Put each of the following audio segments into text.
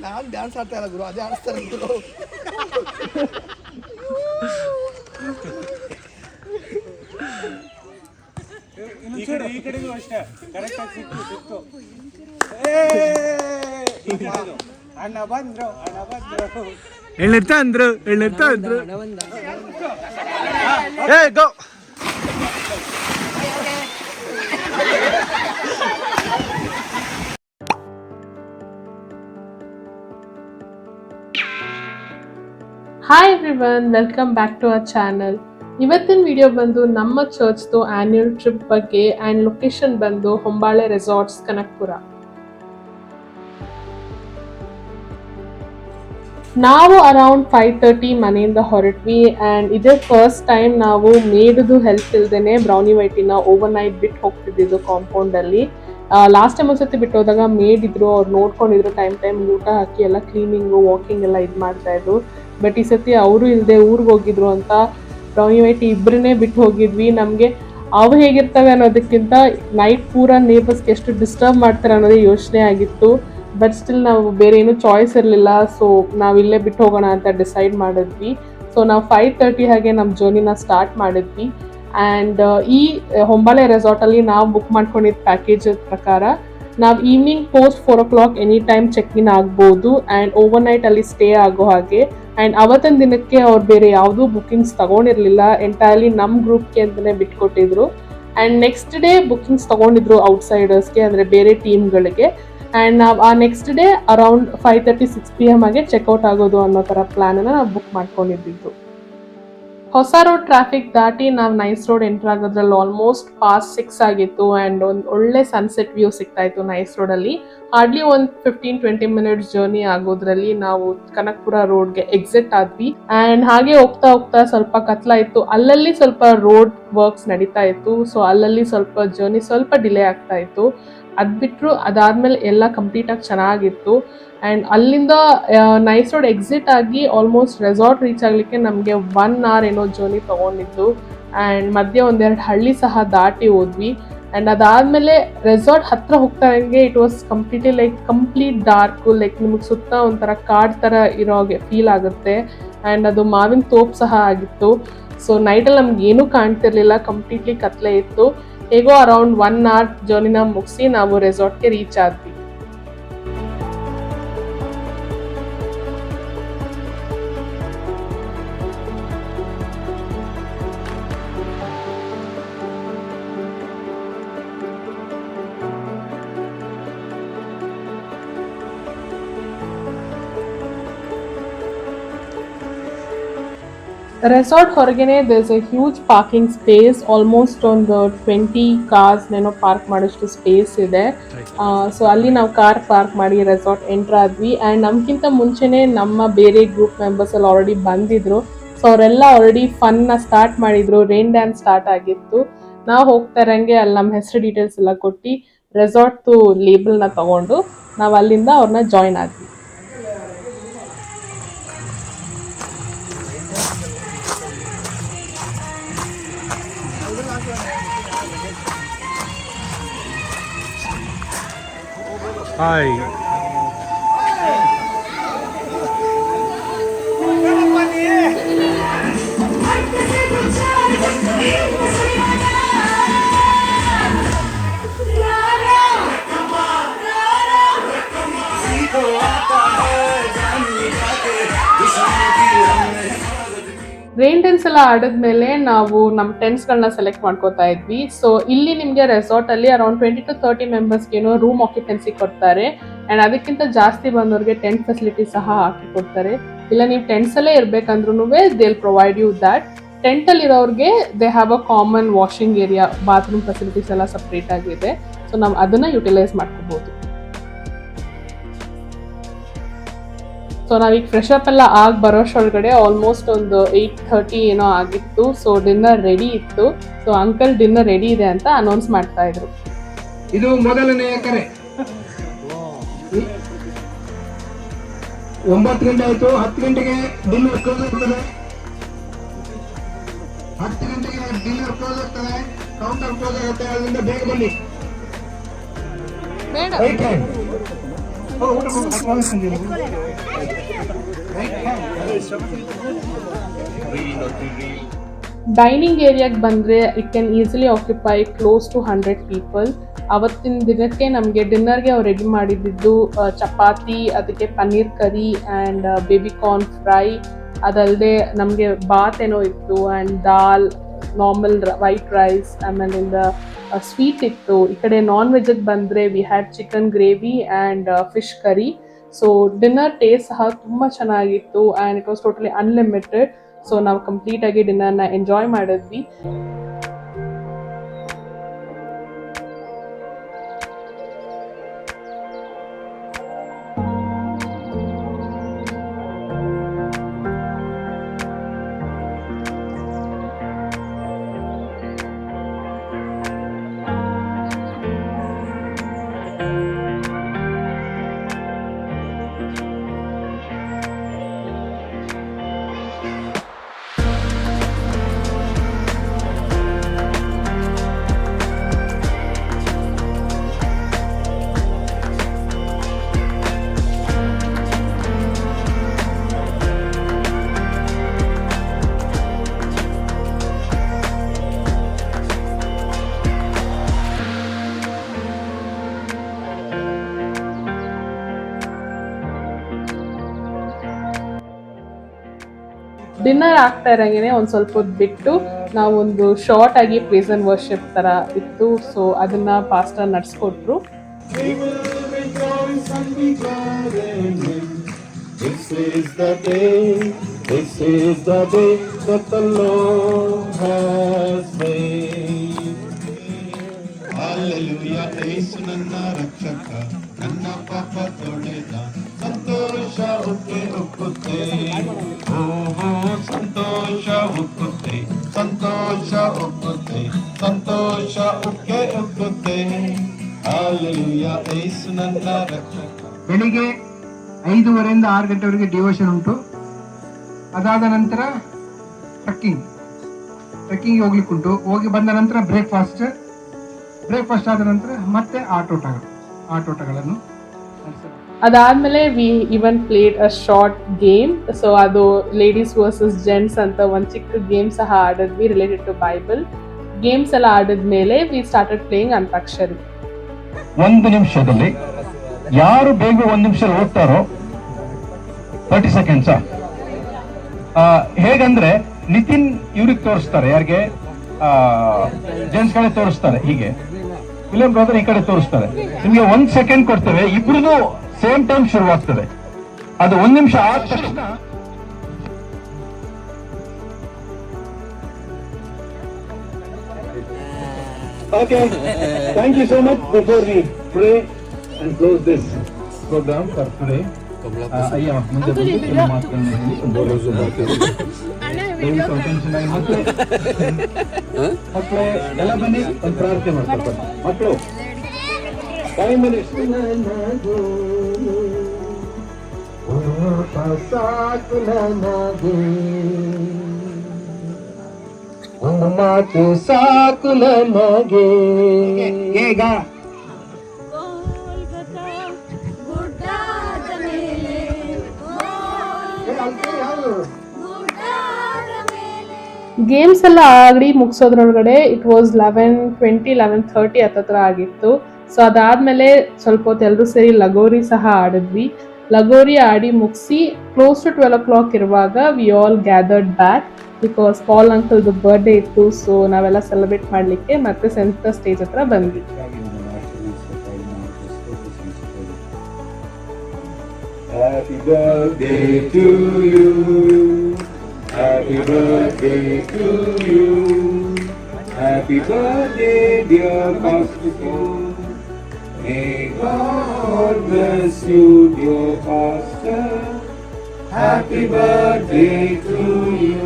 ನಾನು ಡ್ಯಾನ್ಸ್ ಆಡ್ತಾ ಇಲ್ಲ ಗುರು, ಅದೇ ಆಡಿಸ್ತಾರೆ ಗುರು. ಈ ಕಡೆಗೂ ಅಷ್ಟೇ ಕರೆಕ್ಟ್ ಆಗಿ ಸಿಕ್ತು. ಅಣ್ಣ ಬಂದ್ರು ಎಳ್ಳಿರ್ತಾ ಅಂದ್ರು ಏ ಗೋ. Hi everyone, welcome back to our channel. ಇವತ್ತಿನ ವಿಡಿಯೋ ಬಂದು ನಮ್ಮ ಚರ್ಚ್ದು ಆನ್ಯುವಲ್ ಟ್ರಿಪ್ ಬಗ್ಗೆ ಆ್ಯಂಡ್ ಲೊಕೇಶನ್ ಬಂದು ಹೊಂಬಾಳೆ ರೆಸಾರ್ಟ್ಸ್, ಕನಕಪುರ. ನಾವು ಅರೌಂಡ್ 5:30 ಮನೆಯಿಂದ ಹೊರಟ್ವಿ ಆ್ಯಂಡ್ ಇದೇ ಫಸ್ಟ್ ಟೈಮ್ ನಾವು ಮೇಡ್ದು ಹೆಲ್ಪ್ ಇಲ್ದೇನೆ ಬ್ರೌನಿ ವೈಟಿನ ಓವರ್ ನೈಟ್ ಬಿಟ್ಟು ಹೋಗ್ತಿದ್ದಿದ್ದು ಕಾಂಪೌಂಡಲ್ಲಿ. ಲಾಸ್ಟ್ ಟೈಮ್ ಒಂದ್ಸತಿ ಬಿಟ್ಟು ಹೋದಾಗ ಮೇಡ್ ಇದ್ರು, ಅವ್ರು ನೋಡ್ಕೊಂಡಿದ್ರು, ಟೈಮ್ ಊಟ ಹಾಕಿ ಎಲ್ಲ ಕ್ಲೀನಿಂಗು ವಾಕಿಂಗ್ ಎಲ್ಲ ಇದು ಮಾಡ್ತಾ ಇದ್ರು. ಬಟ್ ಈ ಸತಿ ಅವರು ಇಲ್ಲದೆ ಊರಿಗೆ ಹೋಗಿದ್ರು ಅಂತ ಬ್ರೌನಿ ವೈಟ್ ಇಬ್ಬರನ್ನೇ ಬಿಟ್ಟು ಹೋಗಿದ್ವಿ. ನಮಗೆ ಅವು ಹೇಗಿರ್ತವೆ ಅನ್ನೋದಕ್ಕಿಂತ ನೈಟ್ ಪೂರ ನೇಬರ್ಸ್ಗೆ ಎಷ್ಟು ಡಿಸ್ಟರ್ಬ್ ಮಾಡ್ತಾರೆ ಅನ್ನೋದೇ ಯೋಚನೆ ಆಗಿತ್ತು. ಬಟ್ ಸ್ಟಿಲ್ ನಾವು ಬೇರೆ ಏನೂ ಚಾಯ್ಸ್ ಇರಲಿಲ್ಲ, ಸೊ ನಾವು ಇಲ್ಲೇ ಬಿಟ್ಟು ಹೋಗೋಣ ಅಂತ ಡಿಸೈಡ್ ಮಾಡಿದ್ವಿ. ಸೊ ನಾವು 5:30 ಹಾಗೆ ನಮ್ಮ ಜರ್ನಿನ ಸ್ಟಾರ್ಟ್ ಮಾಡಿದ್ವಿ. ಆ್ಯಂಡ್ ಈ ಹೊಂಬಾಳೆ ರೆಸಾರ್ಟಲ್ಲಿ ನಾವು ಬುಕ್ ಮಾಡ್ಕೊಂಡಿದ್ದ ಪ್ಯಾಕೇಜ್ ಪ್ರಕಾರ ನಾವು evening post 4 o'clock any time check in ಆಗ್ಬೋದು ಆ್ಯಂಡ್ ಓವರ್ ನೈಟ್ ಅಲ್ಲಿ ಸ್ಟೇ ಆಗೋ ಹಾಗೆ. ಆ್ಯಂಡ್ ಅವತ್ತಿನ ದಿನಕ್ಕೆ ಅವ್ರು ಬೇರೆ ಯಾವುದೂ ಬುಕ್ಕಿಂಗ್ಸ್ ತಗೊಂಡಿರಲಿಲ್ಲ, ಎಂಟೈರ್ಲಿ ನಮ್ಮ ಗ್ರೂಪ್ಗೆ ಅಂತಲೇ ಬಿಟ್ಕೊಟ್ಟಿದ್ರು. ಆ್ಯಂಡ್ ನೆಕ್ಸ್ಟ್ ಡೇ ಬುಕ್ಕಿಂಗ್ಸ್ ತಗೊಂಡಿದ್ರು ಔಟ್ಸೈಡರ್ಸ್ಗೆ, ಅಂದರೆ ಬೇರೆ ಟೀಮ್ಗಳಿಗೆ. ಆ್ಯಂಡ್ ನಾವು ಆ ನೆಕ್ಸ್ಟ್ ಡೇ ಅರೌಂಡ್ 5:30-6 PM ಹಾಗೆ ಚೆಕ್ಔಟ್ ಆಗೋದು ಅನ್ನೋ ಥರ ಪ್ಲ್ಯಾನನ್ನು ನಾವು ಬುಕ್ ಮಾಡ್ಕೊಂಡಿದ್ದು. ಹೊಸ ರೋಡ್ ಟ್ರಾಫಿಕ್ ದಾಟಿ ನಾವು ನೈಸ್ ರೋಡ್ ಎಂಟರ್ ಆಗೋದ್ರಲ್ಲಿ ಆಲ್ಮೋಸ್ಟ್ ಪಾಸ್ಟ್ 6 ಆಗಿತ್ತು. ಆ್ಯಂಡ್ ಒಂದು ಒಳ್ಳೆ ಸನ್ಸೆಟ್ ವ್ಯೂ ಸಿಗ್ತಾ ಇತ್ತು ನೈಸ್ ರೋಡಲ್ಲಿ. ಹಾರ್ಡ್ಲಿ ಒಂದು 15-20 minutes ಜರ್ನಿ ಆಗೋದ್ರಲ್ಲಿ ನಾವು ಕನಕಪುರ ರೋಡ್ಗೆ ಎಕ್ಸಿಟ್ ಆದ್ವಿ. ಆ್ಯಂಡ್ ಹಾಗೆ ಹೋಗ್ತಾ ಸ್ವಲ್ಪ ಕತ್ಲಾಯಿತು, ಅಲ್ಲಲ್ಲಿ ಸ್ವಲ್ಪ ರೋಡ್ ವರ್ಕ್ಸ್ ನಡೀತಾ ಇತ್ತು. ಸೊ ಅಲ್ಲಲ್ಲಿ ಸ್ವಲ್ಪ ಜರ್ನಿ ಸ್ವಲ್ಪ ಡಿಲೇ ಆಗ್ತಾ ಇತ್ತು. ಅದು ಬಿಟ್ಟರು ಅದಾದ್ಮೇಲೆ ಎಲ್ಲ ಕಂಪ್ಲೀಟಾಗಿ ಚೆನ್ನಾಗಿತ್ತು. ಆ್ಯಂಡ್ ಅಲ್ಲಿಂದ ನೈಸ್ ರೋಡ್ ಎಕ್ಸಿಟ್ ಆಗಿ ಆಲ್ಮೋಸ್ಟ್ ರೆಸಾರ್ಟ್ ರೀಚ್ ಆಗಲಿಕ್ಕೆ ನಮಗೆ 1 hour ಏನೋ ಜರ್ನಿ ತೊಗೊಂಡಿದ್ದು. ಆ್ಯಂಡ್ ಮಧ್ಯೆ ಒಂದೆರಡು ಹಳ್ಳಿ ಸಹ ದಾಟಿ ಹೋದ್ವಿ. ಆ್ಯಂಡ್ ಅದಾದಮೇಲೆ ರೆಸಾರ್ಟ್ ಹತ್ರ ಹೋಗ್ತಾರಂಗೆ ಇಟ್ ವಾಸ್ ಕಂಪ್ಲೀಟ್ ಡಾರ್ಕು, ನಿಮಗೆ ಸುತ್ತ ಒಂಥರ ಕಾಡ್ ಥರ ಇರೋ ಹಾಗೆ ಫೀಲ್ ಆಗುತ್ತೆ. ಆ್ಯಂಡ್ ಅದು ಮಾವಿನ ತೋಪ್ ಸಹ ಆಗಿತ್ತು. ಸೊ ನೈಟಲ್ಲಿ ನಮ್ಗೆ ಏನೂ ಕಾಣ್ತಿರ್ಲಿಲ್ಲ, ಕಂಪ್ಲೀಟ್ಲಿ ಕತ್ಲೆ ಇತ್ತು. ಹೇಗೋ ಅರೌಂಡ್ 1 hour ಜರ್ನಿನ ಮುಗಿಸಿ ನಾವು ರೆಸಾರ್ಟ್ಗೆ ರೀಚ್ ಆದ್ವಿ. ರೆಸಾರ್ಟ್ ಹೊರಗೇನೆ there is a huge parking space, almost ಒಂದು 20 cars ಪಾರ್ಕ್ ಮಾಡೋಷ್ಟು ಸ್ಪೇಸ್ ಇದೆ. ಸೊ ಅಲ್ಲಿ ನಾವು ಕಾರ್ ಪಾರ್ಕ್ ಮಾಡಿ ರೆಸಾರ್ಟ್ ಎಂಟರ್ ಆದ್ವಿ. ಆ್ಯಂಡ್ ನಮ್ಗಿಂತ ಮುಂಚೆನೇ ನಮ್ಮ ಬೇರೆ ಗ್ರೂಪ್ ಮೆಂಬರ್ಸ್ ಎಲ್ಲ ಆಲ್ರೆಡಿ ಬಂದಿದ್ರು. ಸೊ ಅವರೆಲ್ಲ ಆಲ್ರೆಡಿ ಫನ್ನ ಸ್ಟಾರ್ಟ್ ಮಾಡಿದ್ರು, ರೈನ್ ಡ್ಯಾನ್ಸ್ ಸ್ಟಾರ್ಟ್ ಆಗಿತ್ತು. ನಾವು ಹೋಗ್ತಾ ಇರಂಗೆ ಅಲ್ಲಿ ನಮ್ಮ ಹೆಸರು ಡೀಟೇಲ್ಸ್ ಎಲ್ಲ ಕೊಟ್ಟು ರೆಸಾರ್ಟ್ದು ಲೇಬಲ್ನ ತಗೊಂಡು ನಾವು ಅಲ್ಲಿಂದ ಅವ್ರನ್ನ ಜಾಯ್ನ್ ಆದ್ವಿ. ಹಾಯ್, ರೈನ್ ಡ್ಯಾನ್ಸ್ ಎಲ್ಲ ಆಡಿದ್ಮೇಲೆ ನಾವು ನಮ್ಮ ಟೆಂಟ್ಸ್ಗಳನ್ನ ಸೆಲೆಕ್ಟ್ ಮಾಡ್ಕೋತಾ ಇದ್ವಿ. ಸೊ ಇಲ್ಲಿ ನಿಮಗೆ ರೆಸಾರ್ಟಲ್ಲಿ ಅರೌಂಡ್ 20-30 ಮೆಂಬರ್ಸ್ಗೇನೋ ರೂಮ್ ಆಕ್ಯುಪೆನ್ಸಿ ಕೊಡ್ತಾರೆ. ಆ್ಯಂಡ್ ಅದಕ್ಕಿಂತ ಜಾಸ್ತಿ ಬಂದವ್ರಿಗೆ ಟೆಂಟ್ ಫೆಸಿಲಿಟಿ ಸಹ ಹಾಕಿ ಕೊಡ್ತಾರೆ. ಇಲ್ಲ ನೀವು ಟೆಂಟ್ಸಲ್ಲೇ ಇರಬೇಕಂದ್ರೂ they will provide you that. ಟೆಂಟಲ್ಲಿರೋರಿಗೆ they have a common washing area, bathroom facilities ಎಲ್ಲ ಸಪ್ರೇಟ್ ಆಗಿದೆ. ಸೊ ನಾವು ಅದನ್ನು ಯುಟಿಲೈಸ್ ಮಾಡ್ಕೋಬೋದು. ಸೊ ನಾವೀಗ ಫ್ರೆಶ್ ಅಪ್ ಎಲ್ಲ ಆಗಿ ಬರೋಷ್ಟೊಳಗಡೆ ಆಲ್ಮೋಸ್ಟ್ ಒಂದು 8:30 ಏನೋ ಆಗಿತ್ತು. ಸೊ ಡಿನ್ನರ್ ರೆಡಿ ಇತ್ತು. ಸೊ ಅಂಕಲ್ ಡಿನ್ನರ್ ರೆಡಿ ಇದೆ ಅಂತ ಅನೌನ್ಸ್ ಮಾಡ್ತಾ ಇದ್ರು. ಇದು ಮೊದಲನೆಯ ಕರೆ. 9 ಗಂಟೆ ಆಯ್ತು. 10 ಗಂಟೆಗೆ ಡಿನ್ನರ್ ಕ್ಲೋಸ್ ಆಗ್ತದೆ. 10 ಗಂಟೆಗೆ ಡಿನ್ನರ್ ಕ್ಲೋಸ್ ಆಗ್ತದೆ. ಕೌಂಟರ್ ಕ್ಲೋಸ್ ಆಗುತ್ತೆ. ಅದರಿಂದ ಬೇಗ ಬನ್ನಿ. Right hand. ಡೈನಿಂಗ್ ಏರಿಯಾಗೆ ಬಂದರೆ it can easily occupy close to 100 people. ಅವತ್ತಿನ ದಿನಕ್ಕೆ ನಮಗೆ ಡಿನ್ನರ್ಗೆ ಅವ್ರು ರೆಡಿ ಮಾಡಿದ್ದು ಚಪಾತಿ, ಅದಕ್ಕೆ paneer curry and baby corn fry. ಅದಲ್ಲದೆ ನಮಗೆ ಬಾತ್ ಏನೋ ಇತ್ತು and dal, normal white rice, ಆಮೇಲಿಂದ ಸ್ವೀಟ್ ಇತ್ತು. ಈ ಕಡೆ ನಾನ್ ವೆಜ್ಜಿಗೆ ಬಂದರೆ we had chicken gravy and fish curry. So dinner taste ಸಹ ತುಂಬ ಚೆನ್ನಾಗಿತ್ತು and it was totally unlimited. So ನಾವು ಕಂಪ್ಲೀಟಾಗಿ ಡಿನ್ನರ್ನ ಎಂಜಾಯ್ ಮಾಡಿದ್ವಿ. ಡಿನ್ನರ್ ಆಗ್ತಾ ಇರೋಂಗೆ ಒಂದು ಸ್ವಲ್ಪ ಹೊತ್ತು ಬಿಟ್ಟು ನಾವೊಂದು ಶಾರ್ಟ್ ಆಗಿ ಪ್ರೇಸ್ ಅಂಡ್ ವರ್ಷಿಪ್ ಥರ ಇತ್ತು. ಸೊ ಅದನ್ನು pastor ನಡೆಸ್ಕೊಟ್ರು. This is the day that the Lord has made. Hallelujah, ಯೇಸು ನನ್ನ ರಕ್ಷಕ, ನನ್ನ ಪಾಪ ತೊಳೆದ, ಸಂತೋಷ ಉಕ್ಕುತ್ತೆ. ಓಹೋ ಸಂತೋಷ ಉಕ್ಕುತ್ತೆ, ಸಂತೋಷ ಉಕ್ಕುತ್ತೆ, ಸಂತೋಷ ಉಕ್ಕುತ್ತೆ. Hallelujah, ಯೇಸು ನನ್ನ ರಕ್ಷಕ. ಬೆಳಿಗ್ಗೆ 5:30 6 ಗಂಟೆವರೆಗೆ ಡಿವೋಷನ್ ಉಂಟು. ಅದಾದ ನಂತರ ಟ್ರೆಕ್ಕಿಂಗ್ ಹೋಗ್ಲಿಕ್ಕುಂಟು. ಹೋಗಿ ಬಂದ ನಂತರ ಬ್ರೇಕ್ಫಾಸ್ಟ್ ಆದ ನಂತರ ಮತ್ತೆ ಆಟೋಟಗಳನ್ನು. ಅದಾದ್ಮೇಲೆ we even played a short game. So ಅದು ಲೇಡೀಸ್ ವರ್ಸಸ್ ಜೆಂಟ್ಸ್ ಅಂತ ಒಂದು ಚಿಕ್ಕ ಗೇಮ್ ಸಹ ಆಡಿದ್ವಿ ರಿಲೇಟೆಡ್ ಟು ಬೈಬಲ್. ಗೇಮ್ಸ್ ಎಲ್ಲ ಆಡಿದ್ಮೇಲೆ ವಿ ಸ್ಟಾರ್ಟೆಡ್ ಪ್ಲೇಯಿಂಗ್ ಅಂತಾಕ್ಷರಿ. 1 ನಿಮಿಷದಲ್ಲಿ ಯಾರು ಬೇಗ 1 ನಿಮಿಷ ಓದ್ತಾರೋ 30 ಸೆಕೆಂಡ್ಸ್. ಹೇಗಂದ್ರೆ ನಿತಿನ್ ಇವ್ರಿಗೆ ತೋರಿಸ್ತಾರೆ, ಯಾರಿಗೆ ಜೆಂಟ್ಸ್ ಕಡೆ ತೋರಿಸ್ತಾರೆ, ಹೀಗೆ ವಿಲಿಯಂ ಬ್ರದರ್ ಈ ಕಡೆ ತೋರಿಸ್ತಾರೆ. ನಿಮ್ಗೆ 1 ಸೆಕೆಂಡ್ ಕೊಡ್ತೇವೆ, ಇಬ್ರು ಸೇಮ್ ಟೈಮ್ ಶುರುವಾಗ್ತದೆ. ಅದು 1 ನಿಮಿಷ ಆದ ತಕ್ಷಣ Okay, thank you so much. Before we pray and close this program for today, ಅಯ್ಯ ಮುಂದೆ ಬಂದು ಕೆಲವು ಮಾತುಗಳನ್ನ ಹೇಳಿ ದಯವಿಟ್ಟು ಅಟೆನ್ಷನ್ ಆಗಿ ಮಕ್ಕಳೇ ಎಲ್ಲ ಬನ್ನಿ, ಒಂದು ಪ್ರಾರ್ಥನೆ ಮಾಡ್ತಾರೆ ಮಕ್ಕಳು. 5 minutes. ಒಂದು ಮಾತು ಸಾಕು ನನಗೆ. ಈಗ ಗೇಮ್ಸ್ ಎಲ್ಲ ಆಡಿ ಮುಗಿಸೋದ್ರೊಳಗಡೆ ಇಟ್ ವಾಸ್ 11:20 11:30 ಹತ್ತತ್ರ ಆಗಿತ್ತು. ಸೊ ಅದಾದ್ಮೇಲೆ ಸ್ವಲ್ಪ ಹೊತ್ತು ಎಲ್ಲರೂ ಸೇರಿ ಲಗೋರಿ ಸಹ ಆಡಿದ್ವಿ. ಲಗೋರಿ ಆಡಿ ಮುಗಿಸಿ ಕ್ಲೋಸ್ ಟು 12 o'clock ಇರುವಾಗ we all gathered back because Paul ಅಂಕಲ್ದು ಬರ್ಡೇ ಇತ್ತು. ಸೊ ನಾವೆಲ್ಲ ಸೆಲೆಬ್ರೇಟ್ ಮಾಡಲಿಕ್ಕೆ ಮತ್ತೆ ಸೆಂಟರ್ ಸ್ಟೇಜ್ ಹತ್ರ ಬಂದ್ವಿ. Happy birthday to you. Happy birthday to you. Happy birthday, dear Pastor. May God bless you, dear Pastor. Happy birthday to you.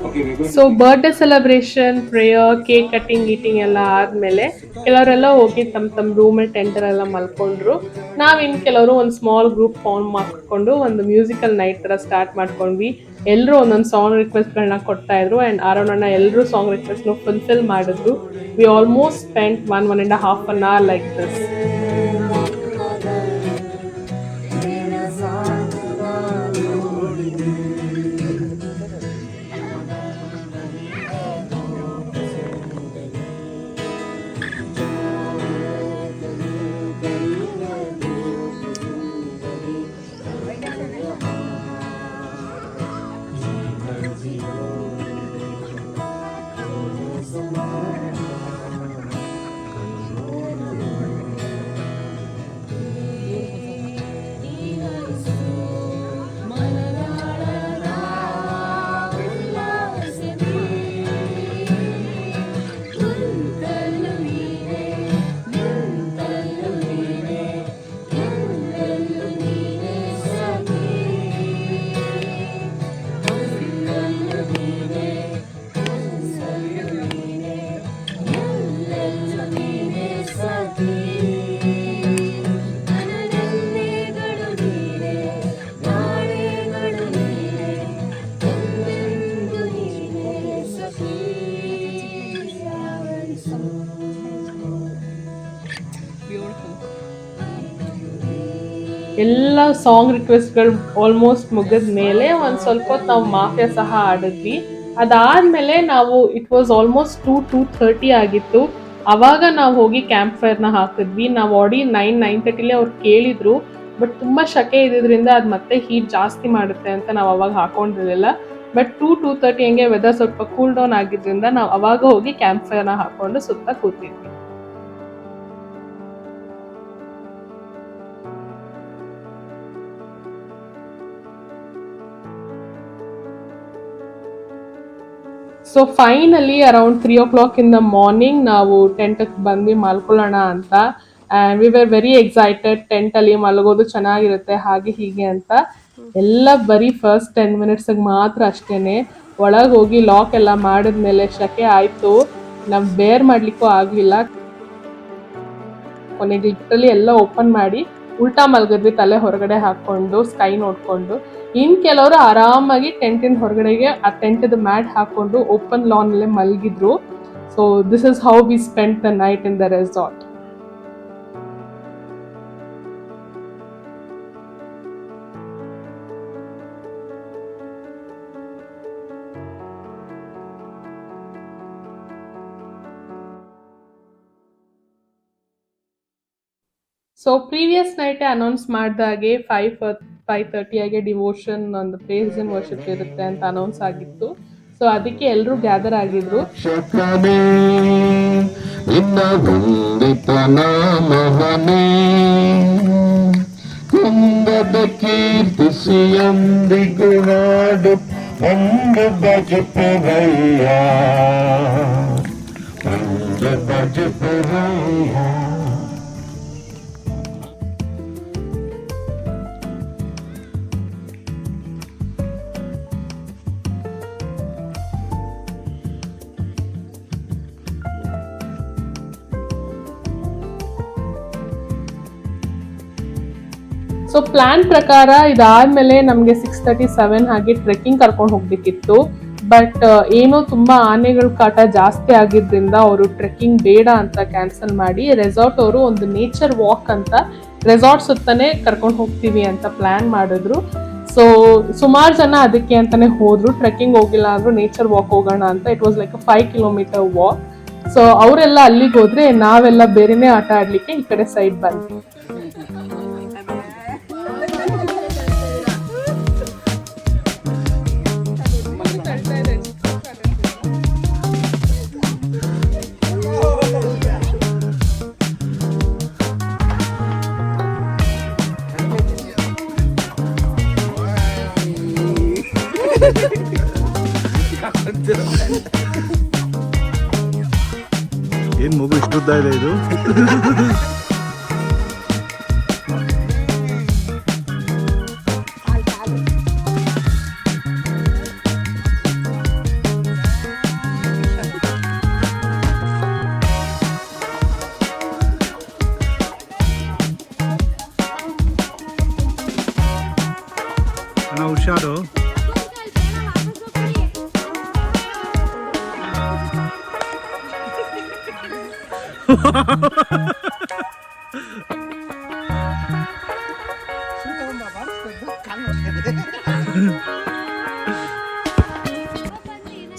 Okay, we're going so birthday celebration, prayer, cake cutting greeting ಎಲ್ಲ ಆದಮೇಲೆ ಕೆಲವರೆಲ್ಲ ಹೋಗಿ ತಮ್ಮ ರೂಮಲ್ಲಿ ಟೆಂಟರೆಲ್ಲ ಮಲ್ಕೊಂಡ್ರು. ನಾವಿನ್ನು ಕೆಲವರು ಒಂದು small group form ಮಾಡ್ಕೊಂಡು ಒಂದು ಮ್ಯೂಸಿಕಲ್ ನೈಟ್ ಥರ ಸ್ಟಾರ್ಟ್ ಮಾಡ್ಕೊಂಡ್ವಿ. ಎಲ್ಲರೂ ಒಂದೊಂದು ಸಾಂಗ್ ರಿಕ್ವೆಸ್ಟ್ಗಳನ್ನ ಕೊಡ್ತಾ ಇದ್ರು ಆ್ಯಂಡ್ ಆರೋಣ ಎಲ್ಲರೂ ಸಾಂಗ್ ರಿಕ್ವೆಸ್ಟ್ನ ಫುಲ್ಫಿಲ್ ಮಾಡಿದ್ರು. V almost spent 1.5 hour like this. ಎಲ್ಲ ಸಾಂಗ್ ರಿಕ್ವೆಸ್ಟ್ಗಳು ಆಲ್ಮೋಸ್ಟ್ ಮುಗಿದ ಮೇಲೆ ಒಂದು ಸ್ವಲ್ಪ ಹೊತ್ತು ನಾವು ಮಾಫಿಯಾ ಸಹ ಆಡಿದ್ವಿ. ಅದಾದಮೇಲೆ ನಾವು ಇಟ್ ವಾಸ್ ಆಲ್ಮೋಸ್ಟ್ 2:30 ಆಗಿತ್ತು. ಆವಾಗ ನಾವು ಹೋಗಿ ಕ್ಯಾಂಪ್ ಫೈರ್ನ ಹಾಕಿದ್ವಿ. ನಾವು ಆಡಿ 9:30 ಅವ್ರು ಕೇಳಿದ್ರು, ಬಟ್ ತುಂಬ ಶಕೆ ಇದ್ದಿದ್ದರಿಂದ ಅದು ಮತ್ತೆ ಹೀಟ್ ಜಾಸ್ತಿ ಮಾಡುತ್ತೆ ಅಂತ ನಾವು ಅವಾಗ ಹಾಕೊಂಡಿರಲಿಲ್ಲ. ಬಟ್ 2:30 ಹಂಗೆ ವೆದರ್ ಸ್ವಲ್ಪ ಕೂಲ್ ಡೌನ್ ಆಗಿದ್ದರಿಂದ ನಾವು ಅವಾಗ ಹೋಗಿ ಕ್ಯಾಂಪ್ ಫೈರ್ನ ಹಾಕೊಂಡು ಸುತ್ತ ಕೂತಿದ್ವಿ. So finally around 3 o'clock in the morning ನಾವು ಟೆಂಟ್ಗೆ ಬಂದು ಮಲ್ಕೊಳ್ಳೋಣ ಅಂತ. And we were very excited, ಟೆಂಟಲ್ಲಿ ಮಲಗೋದು ಚೆನ್ನಾಗಿರುತ್ತೆ ಹಾಗೆ ಹೀಗೆ ಅಂತ. ಎಲ್ಲ ಬರೀ ಫಸ್ಟ್ 10 minutesಗೆ ಮಾತ್ರ ಅಷ್ಟೇ. ಒಳಗೆ ಹೋಗಿ ಲಾಕ್ ಎಲ್ಲ ಮಾಡಿದ್ಮೇಲೆ ಶಕೆ ಆಯಿತು, ನಾವು ಬೇರ್ ಮಾಡಲಿಕ್ಕೂ ಆಗಲಿಲ್ಲ. ಕೊನೆಗೆ ಲಿಟ್ರಲಿ ಎಲ್ಲ ಓಪನ್ ಮಾಡಿ ಉಲ್ಟಾ ಮಲಗಿದ್ವಿ, ತಲೆ ಹೊರಗಡೆ ಹಾಕ್ಕೊಂಡು ಸ್ಕೈ ನೋಡಿಕೊಂಡು. ಇನ್ನು ಕೆಲವರು ಆರಾಮಾಗಿ ಟೆಂಟಿನ ಹೊರಗಡೆಗೆ ಆ ಟೆಂಟದ ಮ್ಯಾಟ್ ಹಾಕ್ಕೊಂಡು ಓಪನ್ ಲಾನಲ್ಲೇ ಮಲಗಿದ್ರು. So this is how we spend the night in the resort. So previous ನೈಟೇ ಅನೌನ್ಸ್ ಮಾಡಿದಾಗೆ 5:30 ಡಿವೋಷನ್ ಒಂದು ಪ್ರೇಸ್ ಅಂಡ್ ವರ್ಷಿಪ್ ಇರುತ್ತೆ ಅಂತ ಅನೌನ್ಸ್ ಆಗಿತ್ತು. ಸೊ ಅದಕ್ಕೆ ಎಲ್ಲರೂ ಗ್ಯಾದರ್ ಆಗಿದ್ರು. ಸೊ ಪ್ಲಾನ್ ಪ್ರಕಾರ ಇದಾದ್ಮೇಲೆ ನಮಗೆ 6:37 ಹಾಗೆ ಟ್ರೆಕ್ಕಿಂಗ್ ಕರ್ಕೊಂಡು ಹೋಗ್ಬೇಕಿತ್ತು. ಬಟ್ ಏನೋ ತುಂಬಾ ಆನೆಗಳ ಕಾಟ ಜಾಸ್ತಿ ಆಗಿದ್ರಿಂದ ಅವರು ಟ್ರೆಕ್ಕಿಂಗ್ ಬೇಡ ಅಂತ ಕ್ಯಾನ್ಸಲ್ ಮಾಡಿ ರೆಸಾರ್ಟ್ ಅವರು ಒಂದು ನೇಚರ್ ವಾಕ್ ಅಂತ ರೆಸಾರ್ಟ್ ಸುತ್ತಾನೆ ಕರ್ಕೊಂಡು ಹೋಗ್ತೀವಿ ಅಂತ ಪ್ಲಾನ್ ಮಾಡಿದ್ರು. ಸೊ ಸುಮಾರು ಜನ ಅದಕ್ಕೆ ಅಂತಾನೆ ಹೋದ್ರು, ಟ್ರೆಕ್ಕಿಂಗ್ ಹೋಗಿಲ್ಲ ಅಂದ್ರು ನೇಚರ್ ವಾಕ್ ಹೋಗೋಣ ಅಂತ. It was like 5 kilometer walk. So ಅವರೆಲ್ಲ ಅಲ್ಲಿಗೆ ಹೋದ್ರೆ ನಾವೆಲ್ಲ ಬೇರೆನೇ ಆಟ ಆಡ್ಲಿಕ್ಕೆ ಈ ಕಡೆ ಸೈಡ್ ಬಂದ್ವಿ. ಏನ್ ಮಗು ಇಷ್ಟುದ್ದ ಇದೆ ಇದು?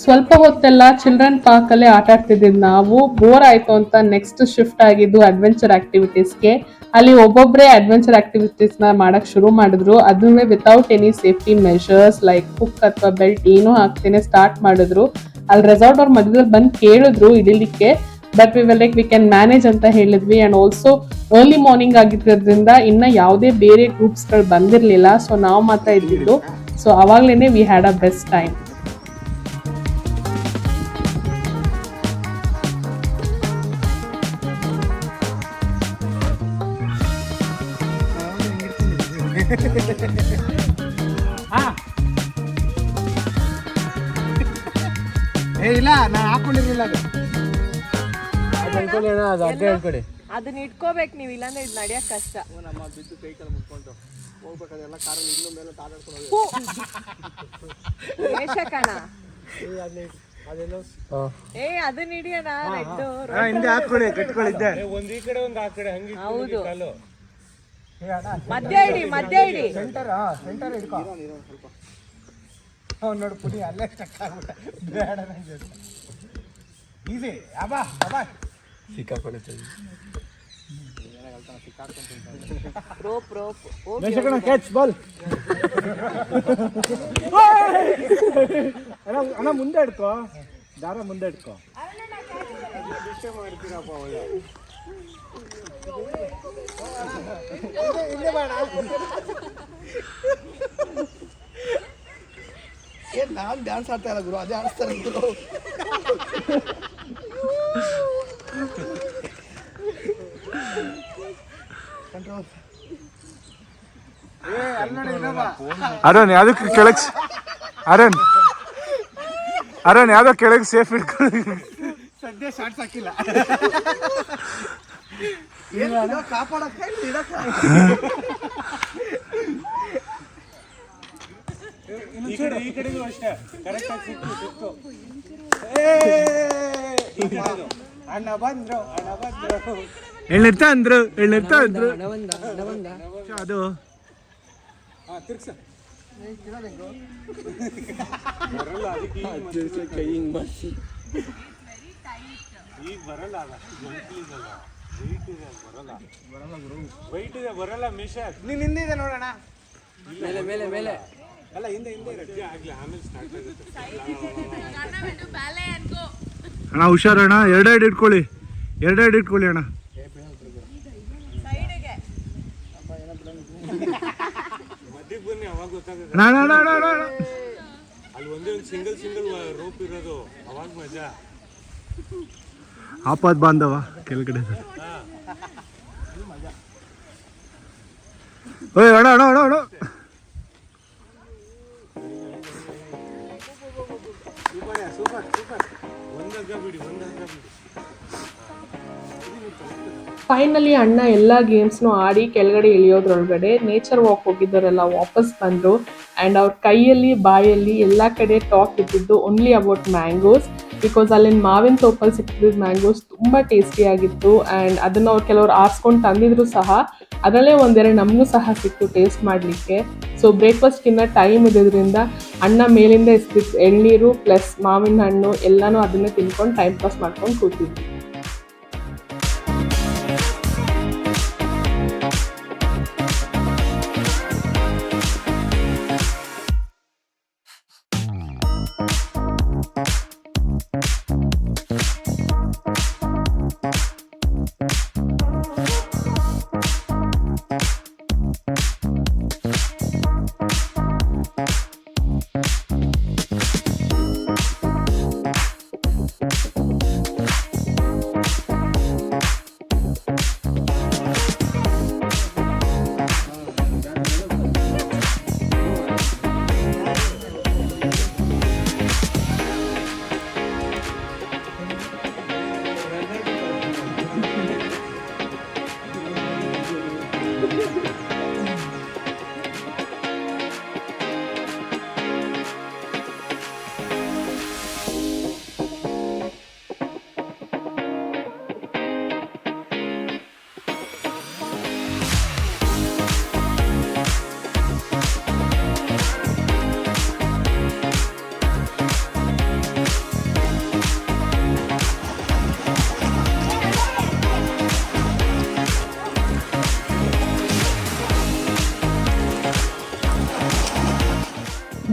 ಸ್ವಲ್ಪ ಹೊತ್ತೆಲ್ಲ ಚಿಲ್ಡ್ರನ್ ಪಾರ್ಕ್ ಅಲ್ಲಿ ಆಟ ಆಡ್ತಿದ್ದಿದ್ದು ನಾವು. ಬೋರ್ ಆಯ್ತು ಅಂತ ನೆಕ್ಸ್ಟ್ ಶಿಫ್ಟ್ ಆಗಿದ್ದು ಅಡ್ವೆಂಚರ್ ಆಕ್ಟಿವಿಟೀಸ್ಗೆ. ಅಲ್ಲಿ ಒಬ್ಬೊಬ್ಬರೇ ಅಡ್ವೆಂಚರ್ ಆಕ್ಟಿವಿಟೀಸ್ ನ ಮಾಡಕ್ ಶುರು ಮಾಡಿದ್ರು. ಅದನ್ನೇ without any safety measures like hook ಅಥವಾ ಬೆಲ್ಟ್ ಏನೂ ಹಾಕ್ತೇನೆ ಸ್ಟಾರ್ಟ್ ಮಾಡಿದ್ರು. ಅಲ್ಲಿ ರೆಸಾರ್ಟ್ ಅವ್ರ ಮಧ್ಯದಲ್ಲಿ ಬಂದು ಕೇಳಿದ್ರು ಇಳಿಲಿಕ್ಕೆ, ಬಟ್ ವಿ ಕ್ಯಾನ್ ಮ್ಯಾನೇಜ್ ಅಂತ ಹೇಳಿದ್ವಿ. ಅಂಡ್ ಆಲ್ಸೋ ಅರ್ಲಿ ಮಾರ್ನಿಂಗ್ ಆಗಿರೋದ್ರಿಂದ ಇನ್ನ ಯಾವುದೇ ಬೇರೆ ಗ್ರೂಪ್ಸ್ ಗಳು ಬಂದಿರ್ಲಿಲ್ಲ. ಸೊ ನಾವು ಮಾತ್ರ ಇದ್ದಿದ್ದು. ಸೊ ಅವಾಗ್ಲೇನೆ we had a best time. ಇಲ್ಲ ನಾನು ಹಾಕೊಂಡಿರ್ಲಿಲ್ಲ ಅದು ಅದನ್ನ ಇಟ್ಕೋಬೇಕು ನೀವು, ಇಲ್ಲಾಂದ್ರೆ ಇದು ನಡೆಯಕ್ ಕಷ್ಟ. ನಮ್ಮ ಬಿದ್ದು ಕೈ ಕಾಲು ಮುಟ್ಕೊಂಡು ಹೋಗ್ಬೇಕಾದ್ರೆ ಎಲ್ಲ ಕಾರಲ್ಲಿ ಇನ್ನು ಮೇಲೆ ತಾಡಾಡ್ಕೊಂಡು ಅದನ್ನ ಹಿಡಿಯೋಣ ಹಿಂದೆ ಹಾಕೊಳ್ಳಿ ಕಟ್ಕೊಂಡಿದ್ದೆ ಒಂದ್ ಈ ಕಡೆ ಒಂದ್ ಆ ಕಡೆ ಹಂಗೆ ಹೌದು. ಕಾಲು ಮಧ್ಯ ಇಡಿ ಸೆಂಟರ್ ಹಿಡ್ಕೊ ಸ್ವಲ್ಪ ನೋಡು ಪುಡಿ ಅಲ್ಲೇ ಸ್ಟಕ್ ಆಗ್ಬಿಟ್ಟ ಬೇಡ ನಂಗೆ ಈಸಿ ಅಬ್ಬಾ ಸಿಕ್ಕಾಕೊಂಡ್ತೀನಿ ಕ್ಯಾಚ್ ಬಾಲ್ ಅಣ್ಣ ಮುಂದೆ ಇಡ್ಕೋ, ದಾರ ಮುಂದೆ ಇಡ್ಕೋ. ನಾನು ಡ್ಯಾನ್ಸ್ ಆಡ್ತಾ ಇಲ್ಲ ಗುರು, ಅದೇ ಆಡಿಸ್ತಾರೆ ಗುರು. ಅರುಣ್ ಯಾವ್ದಕ್ಕೆ ಕೆಳಗ್ ಅರುಣ್ ಯಾವ್ದೋ ಕೆಳಗೆ ಸೇಫ್ ಇಟ್ಕೊಂಡು ಸದ್ಯ ಶಾರ್ಟ್ಸ್ ಹಾಕಿಲ್ಲ ಕಾಪಾಡಕ್ಕೆ ಈ ಕಡೆಗೂ ಅಷ್ಟೇ ಕರೆಕ್ಟ್ ಆಗಿ ಸಿಕ್ತು. ಅಣ್ಣ ಬಂದ್ರು ಎಳ್ಳಿರ್ತಾ ಅಂದ್ರು ಅದು ತಿರ್ಗ್ಸ ಕೈ ಹಿಂಗ್ ಮಾಡಿಸಿ ಈಗ ಬರಲ್ಲ ವೈಟ್ ಇದೆ ಬರಲ್ಲ ಮಿಶ ನೀನ್ ಹಿಂದಿದೆ ನೋಡೋಣ. ಮೇಲೆ ಅಲ್ಲ ಹಿಂದೆ ಆಗ್ಲಿ ಆಮೇಲೆ ಸ್ಟಾರ್ಟ್ ಆಗುತ್ತೆ. ಅಣ್ಣ ಹುಷಾರಣ್ಣ, ಎರಡೆರಡು ಇಟ್ಕೊಳ್ಳಿ ಅಣ್ಣ. ಮಧ್ಯಕ್ಕೆ ಬನ್ನಿ, ಅವಾಗ ಗೊತ್ತಾಗುತ್ತೆ. ಅಲ್ಲಿ ಒಂದೇ ಒಂದು ಸಿಂಗಲ್ ರೋಪ್ ಇರೋದು, ಅವಾಗ ಮಜಾ. ಆಪತ್ ಬಾಂಧವ ಕೆಳಗಡೆ ಅಣ್ಣ ಸೂಪರ್ ಒಂದಾಗ ಬಿಡಿ. ಫೈನಲಿ ಅಣ್ಣ ಎಲ್ಲ ಗೇಮ್ಸ್ನು ಆಡಿ ಕೆಳಗಡೆ ಇಳಿಯೋದ್ರೊಳಗಡೆ ನೇಚರ್ ವಾಕ್ ಹೋಗಿದ್ದವರೆಲ್ಲ ವಾಪಸ್ ಬಂದರು. ಆ್ಯಂಡ್ ಅವ್ರ ಕೈಯಲ್ಲಿ ಬಾಯಲ್ಲಿ ಎಲ್ಲ ಕಡೆ ಟಾಕ್ ಇದ್ದಿದ್ದು ಓನ್ಲಿ ಅಬೌಟ್ ಮ್ಯಾಂಗೋಸ್. ಬಿಕಾಸ್ ಅಲ್ಲಿನ ಮಾವಿನ ತೋಪಲ್ಲಿ ಸಿಕ್ಕಿದ್ದ ಮ್ಯಾಂಗೋಸ್ ತುಂಬ ಟೇಸ್ಟಿಯಾಗಿತ್ತು. ಆ್ಯಂಡ್ ಅದನ್ನು ಅವ್ರು ಕೆಲವ್ರು ಆರಿಸ್ಕೊಂಡು ತಂದಿದ್ರು ಸಹ. ಅದರಲ್ಲೇ ಒಂದೆರಡು ನಮಗೂ ಸಹ ಸಿಕ್ತು ಟೇಸ್ಟ್ ಮಾಡಲಿಕ್ಕೆ. ಸೊ ಬ್ರೇಕ್ಫಾಸ್ಟ್ಗಿನ್ನ ಟೈಮ್ ಇದ್ದಿದ್ದರಿಂದ ಅಣ್ಣ ಮೇಲಿಂದ ಎಸ್ತಿತ್ತು ಎಳ್ನೀರು ಪ್ಲಸ್ ಮಾವಿನ ಹಣ್ಣು ಎಲ್ಲನೂ ಅದನ್ನೇ ತಿನ್ಕೊಂಡು ಟೈಮ್ ಪಾಸ್ ಮಾಡ್ಕೊಂಡು ಕೂತಿದ್ವಿ.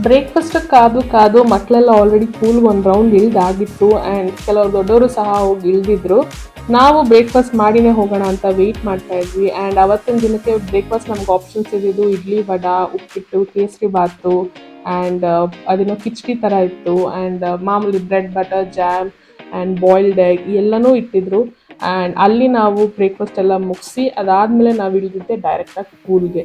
ಬ್ರೇಕ್ಫಾಸ್ಟ್ ಕಾದು ಮಕ್ಕಳೆಲ್ಲ ಆಲ್ರೆಡಿ ಪೂಲ್ಗೆ ಒಂದು ರೌಂಡ್ ಇಳ್ದಾಗಿತ್ತು ಆ್ಯಂಡ್ ಕೆಲವರು ದೊಡ್ಡವರು ಸಹ ಹೋಗಿ ಇಳಿದಿದ್ರು. ನಾವು ಬ್ರೇಕ್ಫಾಸ್ಟ್ ಮಾಡಿನೇ ಹೋಗೋಣ ಅಂತ ವೆಯ್ಟ್ ಮಾಡ್ತಾ ಇದ್ವಿ. ಆ್ಯಂಡ್ ಅವತ್ತಿನ ದಿನಕ್ಕೆ ಬ್ರೇಕ್ಫಾಸ್ಟ್ ನಮ್ಗೆ ಆಪ್ಷನ್ಸ್ ಇದ್ದಿದ್ದು ಇಡ್ಲಿ, ವಡ, ಉಪ್ಪಿಟ್ಟು, ಕೇಸರಿ ಬಾತು ಆ್ಯಂಡ್ ಅದೇನೋ ಕಿಚಡಿ ಥರ ಇತ್ತು. ಆ್ಯಂಡ್ ಮಾಮೂಲಿ bread, butter, jam and boiled egg ಎಲ್ಲನೂ ಇಟ್ಟಿದ್ರು. ಆ್ಯಂಡ್ ಅಲ್ಲಿ ನಾವು ಬ್ರೇಕ್ಫಾಸ್ಟ್ ಎಲ್ಲ ಮುಗಿಸಿ ಅದಾದಮೇಲೆ ನಾವು ಇಳಿದಿದ್ದೆ ಡೈರೆಕ್ಟಾಗಿ ಪೂಲ್ಗೆ.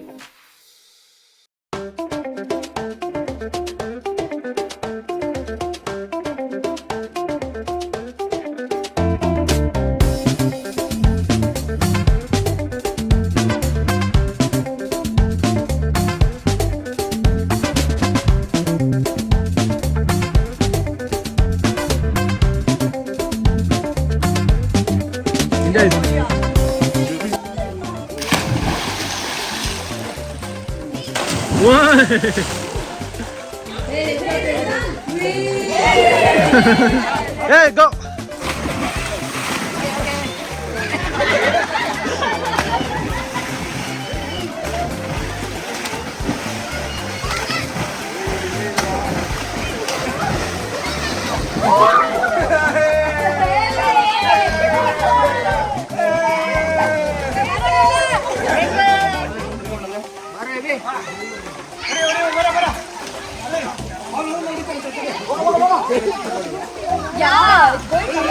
Hey, go! Yeah, it's going to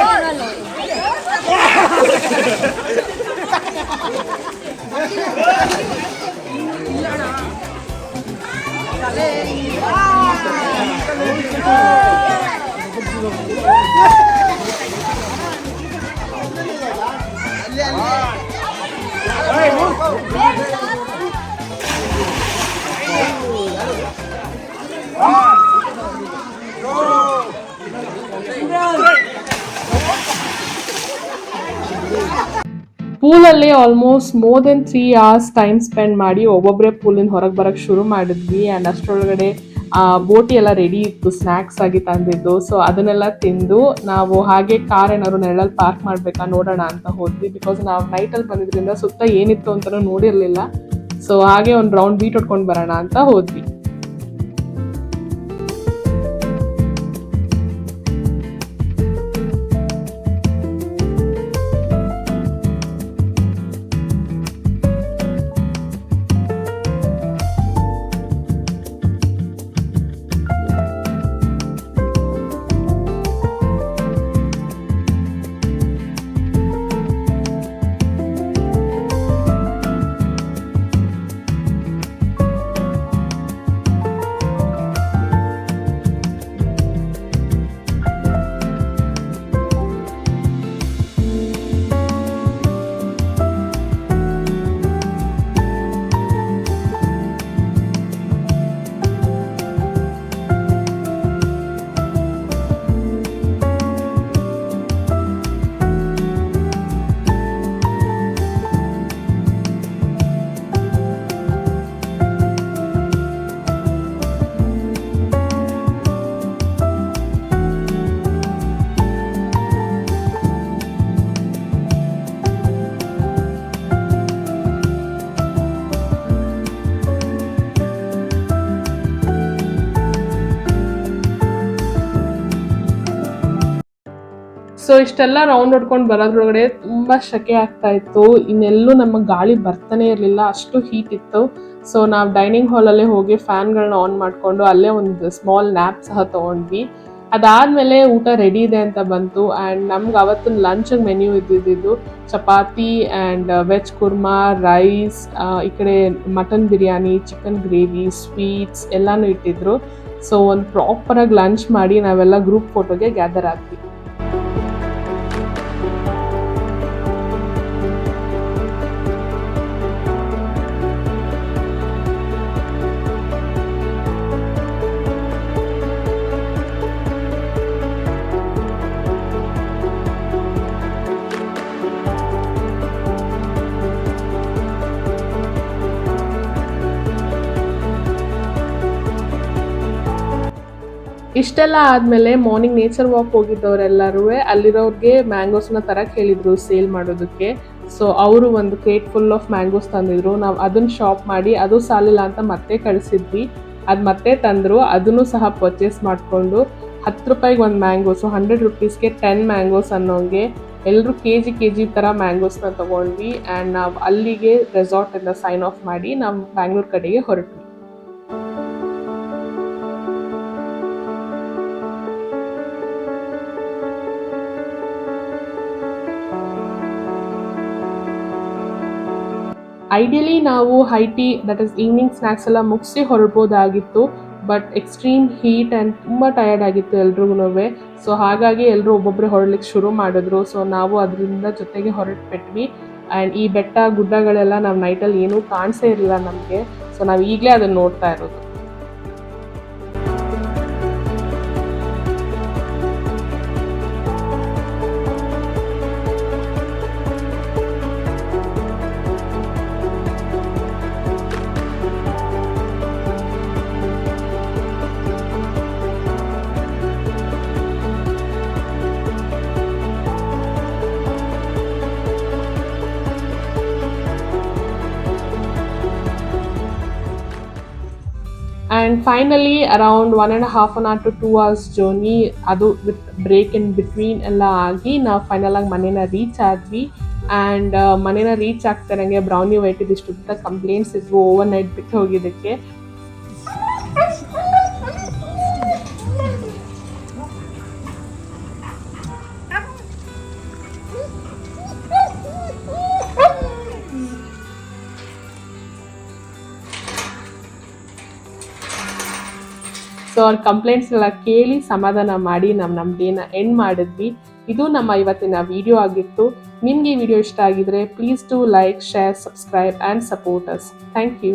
ಪೂಲಲ್ಲಿ almost more than 3 hours time spend ಮಾಡಿ ಒಬ್ಬೊಬ್ಬರೇ ಪೂಲಿನ ಹೊರಗೆ ಬರೋಕ್ಕೆ ಶುರು ಮಾಡಿದ್ವಿ. ಆ್ಯಂಡ್ ಅಷ್ಟರೊಳಗಡೆ ಬೋಟಿ ಎಲ್ಲ ರೆಡಿ ಇತ್ತು, ಸ್ನ್ಯಾಕ್ಸ್ ಆಗಿ ತಂದಿದ್ದು. ಸೊ ಅದನ್ನೆಲ್ಲ ತಿಂದು ನಾವು ಹಾಗೆ ಕಾರ್ ಏನಾದ್ರು ನೆರಳಲ್ಲಿ ಪಾರ್ಕ್ ಮಾಡಬೇಕಾ ನೋಡೋಣ ಅಂತ ಹೋದ್ವಿ. ಬಿಕಾಸ್ ನಾವು ನೈಟಲ್ಲಿ ಬಂದಿದ್ರಿಂದ ಸುತ್ತ ಏನಿತ್ತು ಅಂತಲೂ ನೋಡಿರಲಿಲ್ಲ. ಸೊ ಹಾಗೆ ಒಂದು ರೌಂಡ್ ಬೀಟ್ ಹೊಡ್ಕೊಂಡು ಬರೋಣ ಅಂತ ಹೋದ್ವಿ. ಸೊ ಇಷ್ಟೆಲ್ಲ ರೌಂಡ್ ಹೊಡ್ಕೊಂಡು ಬರೋದ್ರೊಳಗಡೆ ತುಂಬ ಶೆಕೆ ಆಗ್ತಾ ಇತ್ತು. ಇನ್ನೆಲ್ಲೂ ನಮಗೆ ಗಾಳಿ ಬರ್ತಾನೆ ಇರಲಿಲ್ಲ, ಅಷ್ಟು ಹೀಟ್ ಇತ್ತು. ಸೊ ನಾವು ಡೈನಿಂಗ್ ಹಾಲಲ್ಲೇ ಹೋಗಿ ಫ್ಯಾನ್ಗಳನ್ನ ಆನ್ ಮಾಡಿಕೊಂಡು ಅಲ್ಲೇ ಒಂದು ಸ್ಮಾಲ್ ನ್ಯಾಪ್ ಸಹ ತೊಗೊಂಡ್ವಿ. ಅದಾದಮೇಲೆ ಊಟ ರೆಡಿ ಇದೆ ಅಂತ ಬಂತು. ಆ್ಯಂಡ್ ನಮ್ಗೆ ಅವತ್ತಿನ ಲಂಚಿಗೆ ಮೆನ್ಯೂ ಇದ್ದಿದ್ದು chapati and veg kurma, rice, ಈ ಕಡೆ mutton biryani, chicken gravy, sweets ಎಲ್ಲನೂ ಇಟ್ಟಿದ್ರು. ಸೊ ಒಂದು ಪ್ರಾಪರಾಗಿ ಲಂಚ್ ಮಾಡಿ ನಾವೆಲ್ಲ ಗ್ರೂಪ್ ಫೋಟೋಗೆ ಗ್ಯಾದರ್ ಆಗ್ತೀವಿ. ಇಷ್ಟೆಲ್ಲ ಆದಮೇಲೆ ಮಾರ್ನಿಂಗ್ ನೇಚರ್ ವಾಕ್ ಹೋಗಿದ್ದವರೆಲ್ಲರೂ ಅಲ್ಲಿರೋರಿಗೆ ಮ್ಯಾಂಗೋಸ್ನ ತರಕ್ಕೆ ಹೇಳಿದರು ಸೇಲ್ ಮಾಡೋದಕ್ಕೆ. ಸೊ ಅವರು ಒಂದು ಕ್ರೇಟ್ ಫುಲ್ ಆಫ್ ಮ್ಯಾಂಗೋಸ್ ತಂದಿದ್ರು. ನಾವು ಅದನ್ನು ಶಾಪ್ ಮಾಡಿ ಅದು ಸಾಲಿಲ್ಲ ಅಂತ ಮತ್ತೆ ಕಳಿಸಿದ್ವಿ. ಅದು ಮತ್ತೆ ತಂದರು, ಅದನ್ನು ಸಹ ಪರ್ಚೇಸ್ ಮಾಡಿಕೊಂಡು 10 ರೂಪಾಯಿಗೆ ಒಂದು ಮ್ಯಾಂಗೋ, ಸೊ 100 ರುಪೀಸ್ಗೆ 10 ಮ್ಯಾಂಗೋಸ್ ಅನ್ನೋಂಗೆ ಎಲ್ಲರೂ ಕೆ ಜಿ ಥರ ಮ್ಯಾಂಗೋಸ್ನ ತೊಗೊಂಡ್ವಿ. ಆ್ಯಂಡ್ ನಾವು ಅಲ್ಲಿಗೆ ರೆಸಾರ್ಟಿಂದ ಸೈನ್ ಆಫ್ ಮಾಡಿ ನಾವು ಬ್ಯಾಂಗ್ಳೂರ್ ಕಡೆಗೆ ಹೊರಟ್ವಿ. ಐಡಿಯಲಿ ನಾವು high tea that is evening snacks ಎಲ್ಲ ಮುಗಿಸಿ ಹೊರಡ್ಬೋದಾಗಿತ್ತು, ಬಟ್ ಎಕ್ಸ್ಟ್ರೀಮ್ ಹೀಟ್ ಆ್ಯಂಡ್ ತುಂಬ ಟಯರ್ಡ್ ಆಗಿತ್ತು ಎಲ್ರಿಗೂ. ಸೊ ಹಾಗಾಗಿ ಎಲ್ಲರೂ ಒಬ್ಬೊಬ್ಬರೇ ಹೊರಡ್ಲಿಕ್ಕೆ ಶುರು ಮಾಡಿದ್ರು. ಸೊ ನಾವು ಅದರಿಂದ ಜೊತೆಗೆ ಹೊರಟ್ಬಿಟ್ವಿ. ಆ್ಯಂಡ್ ಈ ಬೆಟ್ಟ ಗುಡ್ಡಗಳೆಲ್ಲ ನಾವು ನೈಟಲ್ಲಿ ಏನೂ ಕಾಣಿಸೇ ಇರಲಿಲ್ಲ ನಮಗೆ. ಸೊ ನಾವು ಈಗಲೇ ಅದನ್ನು ನೋಡ್ತಾ ಇರೋದು. And finally around 1.5 hour to 2 hours journey, ಅದು ವಿತ್ ಬ್ರೇಕ್ ಇನ್ ಬಿಟ್ವೀನ್ ಎಲ್ಲ ಆಗಿ ನಾವು ಫೈನಲಾಗಿ ಮನೇನ ರೀಚ್ ಆದ್ವಿ. ಆ್ಯಂಡ್ ಮನೇನ ರೀಚ್ ಆಗ್ತಾರಂಗೆ ಬ್ರೌನಿ ವೈಟಿದ್ದು ಇಷ್ಟು ಕಂಪ್ಲೇಂಟ್ಸ್ ಇದ್ವು ಓವರ್ ನೈಟ್ ಬಿಟ್ಟು ಹೋಗಿದ್ದಕ್ಕೆ. ಸೊ ಅವ್ರ ಕಂಪ್ಲೇಂಟ್ಸ್ ಎಲ್ಲ ಕೇಳಿ ಸಮಾಧಾನ ಮಾಡಿ ನಮ್ಮ ಡೇನ ಎಂಡ್ ಮಾಡಿದ್ವಿ. ಇದು ನಮ್ಮ ಇವತ್ತಿನ ವಿಡಿಯೋ ಆಗಿತ್ತು. ನಿಮಗೆ ಈ ವಿಡಿಯೋ ಇಷ್ಟ ಆಗಿದ್ರೆ please to like, share, subscribe and support us. Thank you.